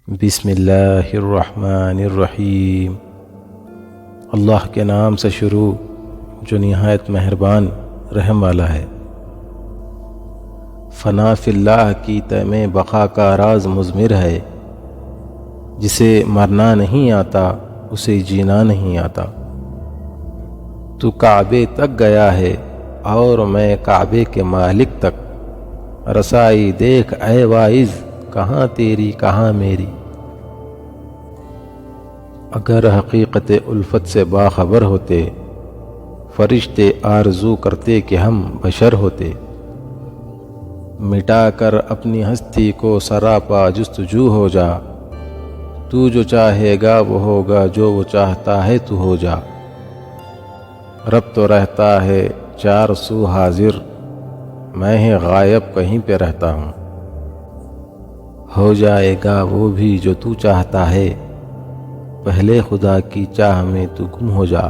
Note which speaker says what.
Speaker 1: بسم اللہ الرحمن الرحیم۔ اللہ کے نام سے شروع جو نہایت مہربان رحم والا ہے۔ فنا فی اللہ کی طے میں بقا کا راز مضمر ہے، جسے مرنا نہیں آتا اسے جینا نہیں آتا۔ تو کعبے تک گیا ہے اور میں کعبے کے مالک تک، رسائی دیکھ اے واعظ کہاں تیری کہاں میری۔ اگر حقیقت الفت سے باخبر ہوتے، فرشتے آرزو کرتے کہ ہم بشر ہوتے۔ مٹا کر اپنی ہستی کو سراپا جستجو ہو جا، تو جو چاہے گا وہ ہوگا، جو وہ چاہتا ہے تو ہو جا۔ رب تو رہتا ہے چار سو حاضر، میں ہی غائب کہیں پہ رہتا ہوں۔ ہو جائے گا وہ بھی جو تو چاہتا ہے، پہلے خدا کی چاہ میں تو گم ہو جا۔